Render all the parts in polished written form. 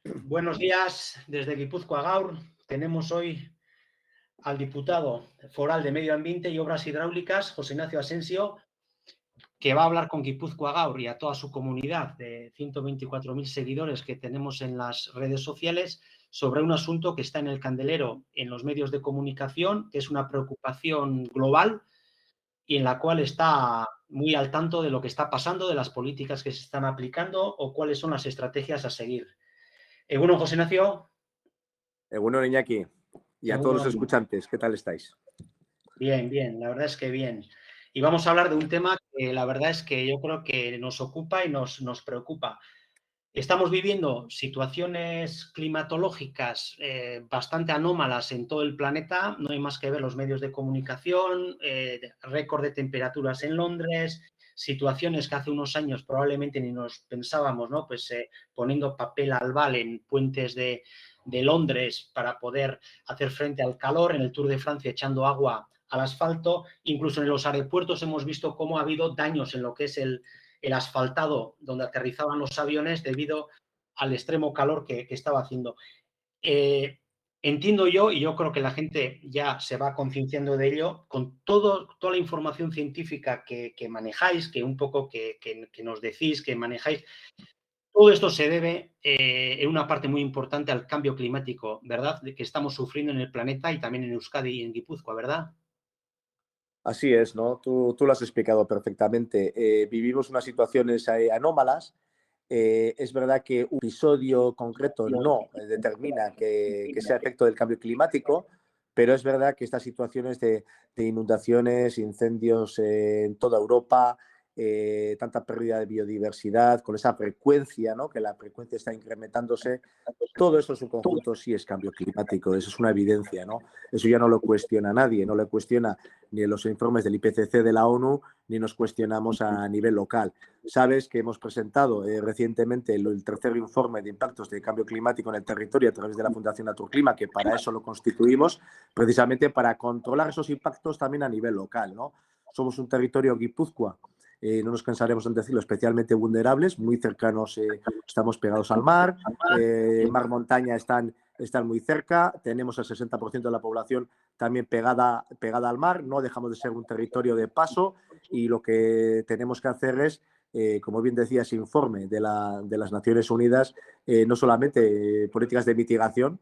Buenos días desde Guipúzcoa Gaur. Tenemos hoy al diputado foral de Medio Ambiente y Obras Hidráulicas, José Ignacio Asensio, que va a hablar con Guipúzcoa Gaur y a toda su comunidad de 124.000 seguidores que tenemos en las redes sociales sobre un asunto que está en el candelero en los medios de comunicación, que es una preocupación global y en la cual está muy al tanto de lo que está pasando, de las políticas que se están aplicando o cuáles son las estrategias a seguir. Bueno, José Ignacio. Bueno, Iñaki, y a todos los escuchantes, ¿qué tal estáis? Bien, bien, la verdad es que bien. Y vamos a hablar de un tema que la verdad es que yo creo que nos ocupa y nos preocupa. Estamos viviendo situaciones climatológicas bastante anómalas en todo el planeta. No hay más que ver los medios de comunicación, récord de temperaturas en Londres, situaciones que hace unos años probablemente ni nos pensábamos, ¿no? Pues poniendo papel albal en puentes de Londres para poder hacer frente al calor, en el Tour de Francia echando agua al asfalto, incluso en los aeropuertos hemos visto cómo ha habido daños en lo que es el asfaltado donde aterrizaban los aviones debido al extremo calor que estaba haciendo. Entiendo yo, y yo creo que la gente ya se va concienciando de ello, con toda la información científica que manejáis, que un poco que nos decís, que manejáis, todo esto se debe en una parte muy importante al cambio climático, ¿verdad? Que estamos sufriendo en el planeta y también en Euskadi y en Guipúzcoa, ¿verdad? Así es, ¿no? Tú lo has explicado perfectamente. Vivimos unas situaciones anómalas. Es verdad que un episodio concreto no determina que sea efecto del cambio climático, pero es verdad que estas situaciones de inundaciones, incendios en toda Europa, tanta pérdida de biodiversidad, con esa frecuencia, ¿no? Que la frecuencia está incrementándose, todo eso en su conjunto sí es cambio climático, eso es una evidencia, ¿no? Eso ya no lo cuestiona nadie, no lo cuestiona ni en los informes del IPCC de la ONU, ni nos cuestionamos a nivel local. Sabes que hemos presentado recientemente el tercer informe de impactos de cambio climático en el territorio a través de la Fundación Naturclima, que para eso lo constituimos, precisamente para controlar esos impactos también a nivel local, ¿no? Somos un territorio, Guipúzcoa, no nos cansaremos en decirlo, especialmente vulnerables, muy cercanos, estamos pegados al mar, mar-montaña están muy cerca, tenemos el 60% de la población también pegada al mar, no dejamos de ser un territorio de paso y lo que tenemos que hacer es, como bien decía ese informe de las Naciones Unidas, no solamente políticas de mitigación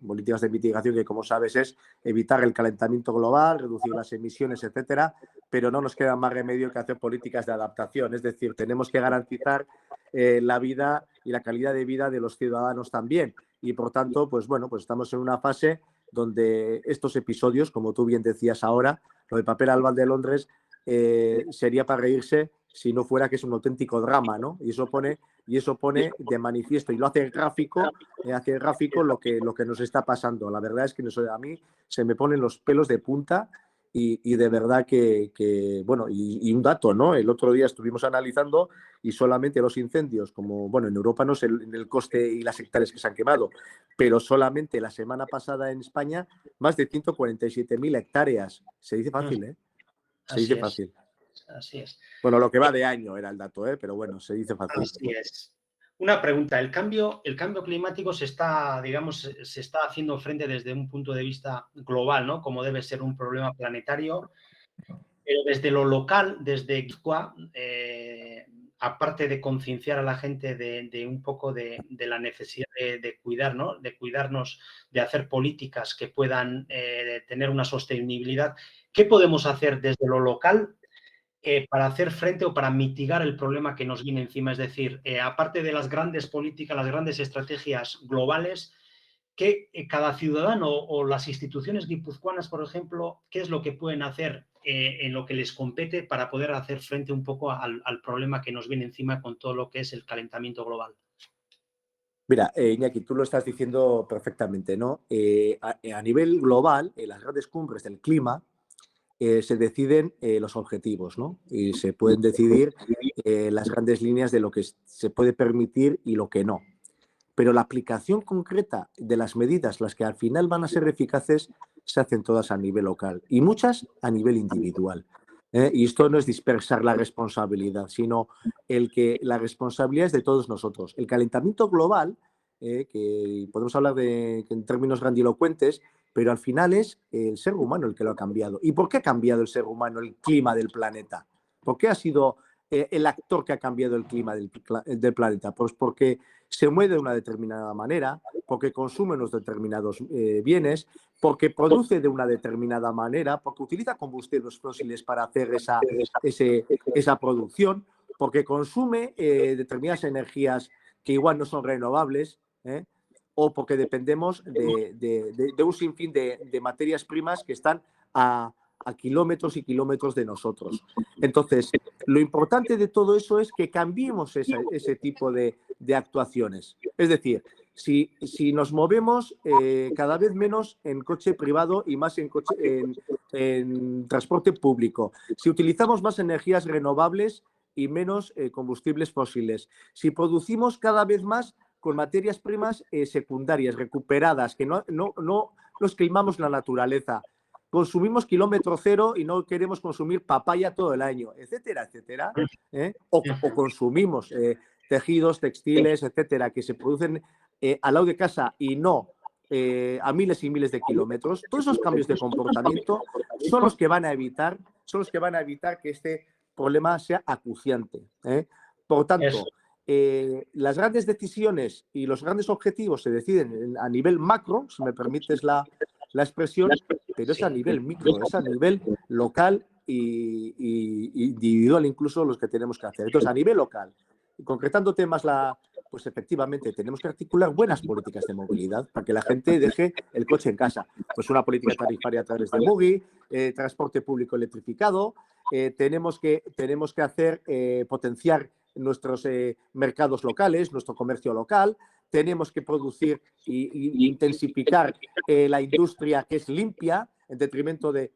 que como sabes es evitar el calentamiento global, reducir las emisiones, etcétera, pero no nos queda más remedio que hacer políticas de adaptación, es decir, tenemos que garantizar la vida y la calidad de vida de los ciudadanos también. Y por tanto, pues bueno, pues estamos en una fase donde estos episodios, como tú bien decías ahora, lo de papel albal de Londres, sería para reírse si no fuera que es un auténtico drama, ¿no? Y eso pone de manifiesto y lo hace gráfico lo que nos está pasando. La verdad es que a mí se me ponen los pelos de punta y de verdad que bueno, y un dato, ¿no? El otro día estuvimos analizando y solamente los incendios, como, bueno, en Europa no sé el coste y las hectáreas que se han quemado, pero solamente la semana pasada en España más de 147.000 hectáreas. Se dice fácil, ¿eh? Se dice fácil. Así es. Bueno, lo que va de año era el dato, pero bueno, se dice fácil. Así es. Una pregunta, el cambio climático se está, digamos, se está haciendo frente desde un punto de vista global, ¿no? Como debe ser un problema planetario, pero desde lo local, desde Guipúzcoa, aparte de concienciar a la gente de un poco de la necesidad de cuidar, ¿no? De cuidarnos, de hacer políticas que puedan tener una sostenibilidad, ¿qué podemos hacer desde lo local para hacer frente o para mitigar el problema que nos viene encima? Es decir, aparte de las grandes políticas, las grandes estrategias globales, que cada ciudadano o las instituciones guipuzcoanas, por ejemplo, ¿qué es lo que pueden hacer en lo que les compete para poder hacer frente un poco al problema que nos viene encima con todo lo que es el calentamiento global? Mira, Iñaki, tú lo estás diciendo perfectamente, ¿no? A nivel global, en las grandes cumbres del clima, se deciden los objetivos, ¿no? Y se pueden decidir las grandes líneas de lo que se puede permitir y lo que no. Pero la aplicación concreta de las medidas, las que al final van a ser eficaces, se hacen todas a nivel local y muchas a nivel individual. Y esto no es dispersar la responsabilidad, sino el que la responsabilidad es de todos nosotros. El calentamiento global que podemos hablar en términos grandilocuentes, pero al final es el ser humano el que lo ha cambiado. ¿Y por qué ha cambiado el ser humano el clima del planeta? ¿Por qué ha sido el actor que ha cambiado el clima del planeta? Pues porque se mueve de una determinada manera, porque consume unos determinados bienes, porque produce de una determinada manera, porque utiliza combustibles fósiles para hacer esa producción, porque consume determinadas energías que igual no son renovables, o porque dependemos de un sinfín de materias primas que están a kilómetros y kilómetros de nosotros. Entonces, lo importante de todo eso es que cambiemos ese tipo de actuaciones. Es decir, si nos movemos cada vez menos en coche privado y más en transporte público, si utilizamos más energías renovables y menos combustibles fósiles, si producimos cada vez más con materias primas secundarias, recuperadas, que no nos quemamos la naturaleza, consumimos kilómetro cero y no queremos consumir papaya todo el año, etcétera, etcétera, o consumimos tejidos, textiles, etcétera, que se producen al lado de casa y no a miles y miles de kilómetros. Todos esos cambios de comportamiento son los que van a evitar que este problema sea acuciante. Por tanto, las grandes decisiones y los grandes objetivos se deciden a nivel macro, si me permites la expresión, pero es a nivel micro, es a nivel local y individual incluso los que tenemos que hacer. Entonces, a nivel local, y concretando temas, pues efectivamente tenemos que articular buenas políticas de movilidad para que la gente deje el coche en casa. Pues una política tarifaria a través de Mugi, transporte público electrificado, tenemos que hacer, potenciar nuestros mercados locales, nuestro comercio local, tenemos que producir e intensificar la industria que es limpia en detrimento de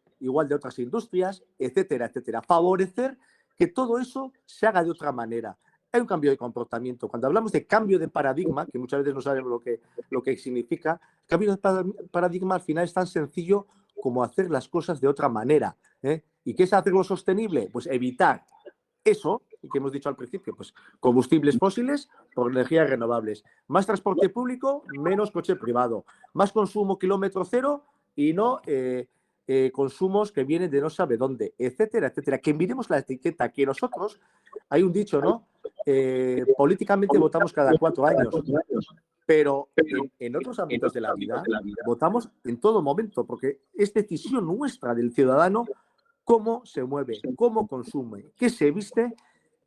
otras industrias, etcétera, etcétera. Favorecer que todo eso se haga de otra manera. Hay un cambio de comportamiento. Cuando hablamos de cambio de paradigma, que muchas veces no sabemos lo que significa, el cambio de paradigma al final es tan sencillo como hacer las cosas de otra manera. ¿Y qué es hacerlo sostenible? Pues evitar eso que hemos dicho al principio, pues combustibles fósiles por energías renovables, más transporte público, menos coche privado, más consumo kilómetro cero y no consumos que vienen de no sabe dónde, etcétera, etcétera. Que miremos la etiqueta, que nosotros, hay un dicho, ¿no? Políticamente votamos cada 4 años, pero en otros ámbitos de la vida votamos en todo momento, porque es decisión nuestra del ciudadano cómo se mueve, cómo consume, qué se viste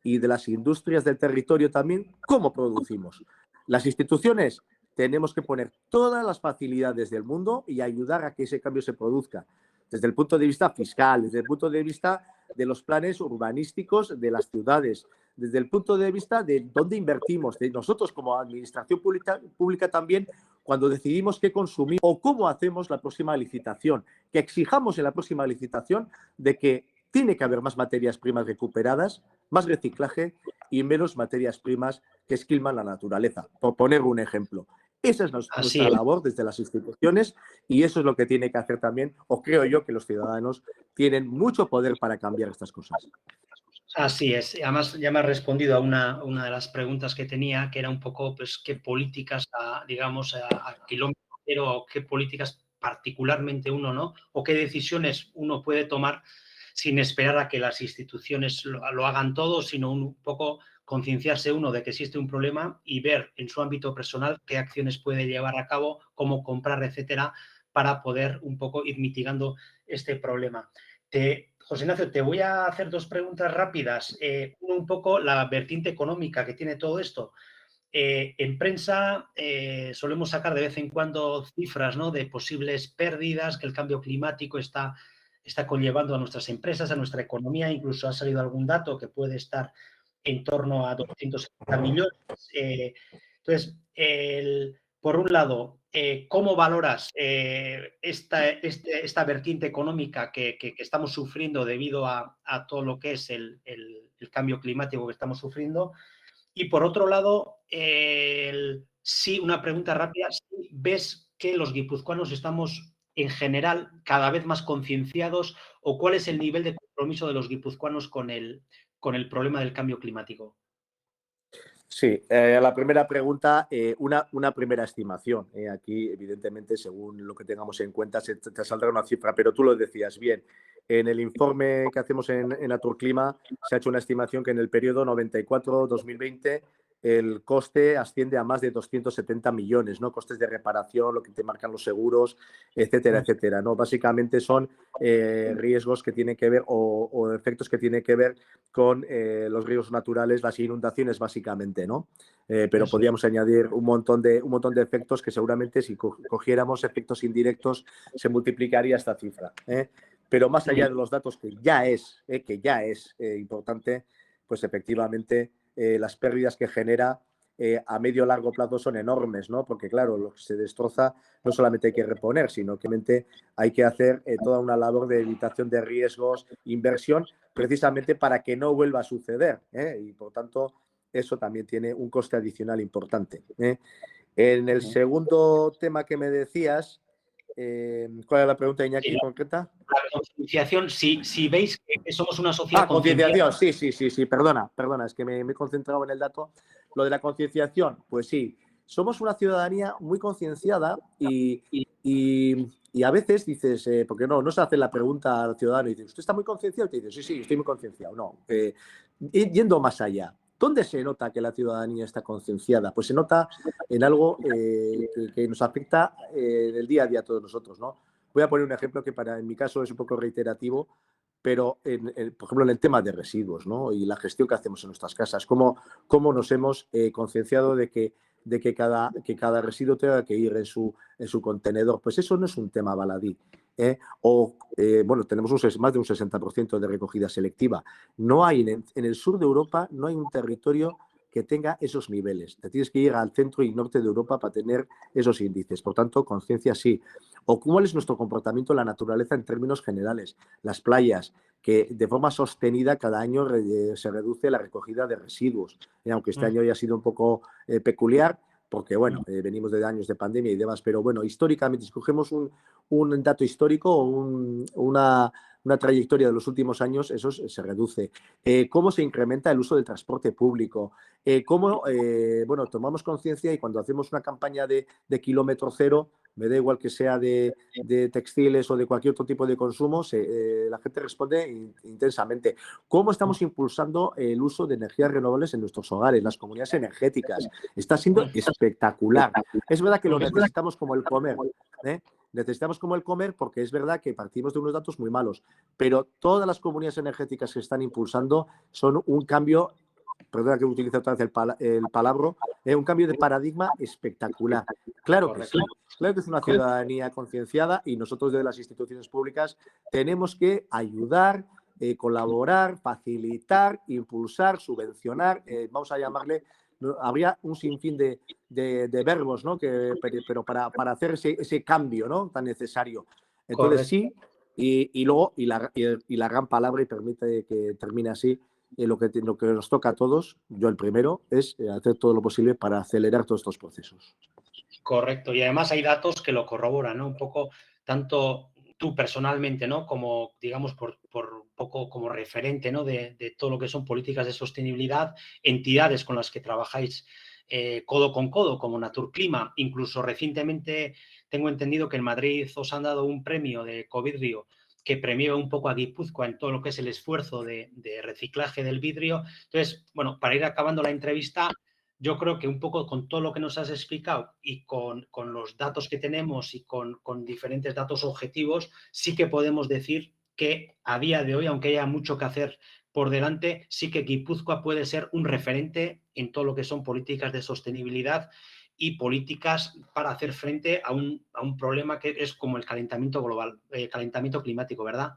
y de las industrias del territorio también, cómo producimos. Las instituciones tenemos que poner todas las facilidades del mundo y ayudar a que ese cambio se produzca. Desde el punto de vista fiscal, desde el punto de vista de los planes urbanísticos de las ciudades, desde el punto de vista de dónde invertimos, de nosotros como administración pública también, cuando decidimos qué consumir o cómo hacemos la próxima licitación, que exijamos en la próxima licitación de que tiene que haber más materias primas recuperadas, más reciclaje y menos materias primas que esquilman la naturaleza, por poner un ejemplo. Esa es nuestra labor desde las instituciones y eso es lo que tiene que hacer también, o creo yo que los ciudadanos tienen mucho poder para cambiar estas cosas. Así es. Además, ya me has respondido a una de las preguntas que tenía, que era un poco, pues, qué políticas, digamos, a kilómetro cero, o qué políticas particularmente uno, ¿no? O qué decisiones uno puede tomar sin esperar a que las instituciones lo hagan todo, sino un poco concienciarse uno de que existe un problema y ver en su ámbito personal qué acciones puede llevar a cabo, cómo comprar, etcétera, para poder un poco ir mitigando este problema. José Ignacio, te voy a hacer 2 preguntas rápidas. Un poco la vertiente económica que tiene todo esto. En prensa solemos sacar de vez en cuando cifras, ¿no?, de posibles pérdidas que el cambio climático está conllevando a nuestras empresas, a nuestra economía. Incluso ha salido algún dato que puede estar en torno a 270 millones. Entonces, por un lado, ¿cómo valoras esta vertiente económica que estamos sufriendo debido a todo lo que es el cambio climático que estamos sufriendo? Y por otro lado, sí, una pregunta rápida, ¿sí ves que los guipuzcoanos estamos en general cada vez más concienciados, o cuál es el nivel de compromiso de los guipuzcoanos con el problema del cambio climático? Sí, la primera pregunta, una primera estimación. Aquí, evidentemente, según lo que tengamos en cuenta, te saldrá una cifra, pero tú lo decías bien. En el informe que hacemos en Naturclima se ha hecho una estimación que en el periodo 94-2020 el coste asciende a más de 270 millones, ¿no? Costes de reparación, lo que te marcan los seguros, etcétera, etcétera, ¿no? Básicamente son riesgos que tienen que ver o efectos que tienen que ver con los riesgos naturales, las inundaciones básicamente, ¿no? Pero Eso. podríamos añadir un montón de efectos que seguramente si cogiéramos efectos indirectos se multiplicaría esta cifra. Pero más allá de los datos que ya es importante, pues efectivamente las pérdidas que genera a medio o largo plazo son enormes, ¿no? Porque claro, lo que se destroza no solamente hay que reponer, sino que hay que hacer toda una labor de evitación de riesgos, inversión, precisamente para que no vuelva a suceder. Y por tanto, eso también tiene un coste adicional importante. En el segundo tema que me decías, ¿cuál es la pregunta, Iñaki, Sí, concreta? la concienciación, si veis que somos una sociedad Concienciación, concienciada. sí, perdona, es que me he concentrado en el dato. Lo de la concienciación, pues sí, somos una ciudadanía muy concienciada y a veces dices, porque no se hace la pregunta al ciudadano y dice, ¿usted está muy concienciado? Y te dice, sí, estoy muy concienciado. No, yendo más allá, ¿dónde se nota que la ciudadanía está concienciada? Pues se nota en algo que nos afecta en el día a día a todos nosotros, ¿no? Voy a poner un ejemplo que en mi caso es un poco reiterativo, pero por ejemplo en el tema de residuos, ¿no? Y la gestión que hacemos en nuestras casas, cómo nos hemos concienciado de que cada residuo tenga que ir en su contenedor. Pues eso no es un tema baladí. Bueno, tenemos más de un 60% de recogida selectiva. No hay en el sur de Europa no hay un territorio que tenga esos niveles. Te tienes que ir al centro y norte de Europa para tener esos índices. Por tanto, conciencia sí. O cuál es nuestro comportamiento en la naturaleza en términos generales. Las playas, que de forma sostenida cada año se reduce la recogida de residuos. Aunque este año haya sido un poco peculiar, porque bueno, venimos de años de pandemia y demás, pero bueno, históricamente, si cogemos un dato histórico o una trayectoria de los últimos años, eso se reduce. ¿Cómo se incrementa el uso del transporte público? ¿Cómo tomamos conciencia y cuando hacemos una campaña de kilómetro cero, me da igual que sea de textiles o de cualquier otro tipo de consumo, la gente responde intensamente. ¿Cómo estamos impulsando el uso de energías renovables en nuestros hogares, las comunidades energéticas? Está siendo espectacular. Es verdad que lo necesitamos como el comer, necesitamos como el comer porque es verdad que partimos de unos datos muy malos, pero todas las comunidades energéticas que están impulsando son un cambio, perdona que utilice otra vez el palabra, un cambio de paradigma espectacular. Claro que sí, claro que es una ciudadanía concienciada y nosotros desde las instituciones públicas tenemos que ayudar, colaborar, facilitar, impulsar, subvencionar, vamos a llamarle, habría un sinfín de verbos, ¿no? Pero para hacer ese cambio, ¿no? Tan necesario. Entonces Correcto. sí, y luego, la gran palabra, y permite que termine así, lo que nos toca a todos, yo el primero, es hacer todo lo posible para acelerar todos estos procesos. Correcto. Y además hay datos que lo corroboran, ¿no? Un poco, tanto tú personalmente, ¿no? Como, digamos, por un poco como referente, ¿no? De todo lo que son políticas de sostenibilidad, entidades con las que trabajáis codo con codo, como Naturclima. Incluso recientemente tengo entendido que en Madrid os han dado un premio de Ecovidrio que premia un poco a Guipúzcoa en todo lo que es el esfuerzo de reciclaje del vidrio. Entonces, bueno, para ir acabando la entrevista, yo creo que un poco con todo lo que nos has explicado y con los datos que tenemos y con diferentes datos objetivos, sí que podemos decir que a día de hoy, aunque haya mucho que hacer por delante, sí que Guipúzcoa puede ser un referente en todo lo que son políticas de sostenibilidad y políticas para hacer frente a un problema que es como el calentamiento global, calentamiento climático, ¿verdad?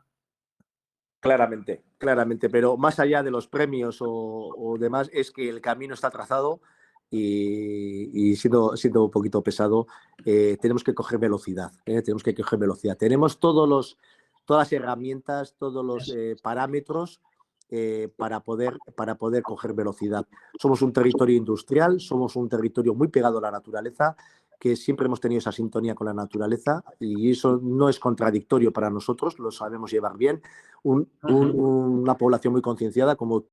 Claramente, pero más allá de los premios o demás, es que el camino está trazado y siendo un poquito pesado, tenemos que coger velocidad, Tenemos todas las herramientas, todos los parámetros para poder coger velocidad. Somos un territorio industrial, somos un territorio muy pegado a la naturaleza, que siempre hemos tenido esa sintonía con la naturaleza y eso no es contradictorio para nosotros, lo sabemos llevar bien. Una población muy concienciada, como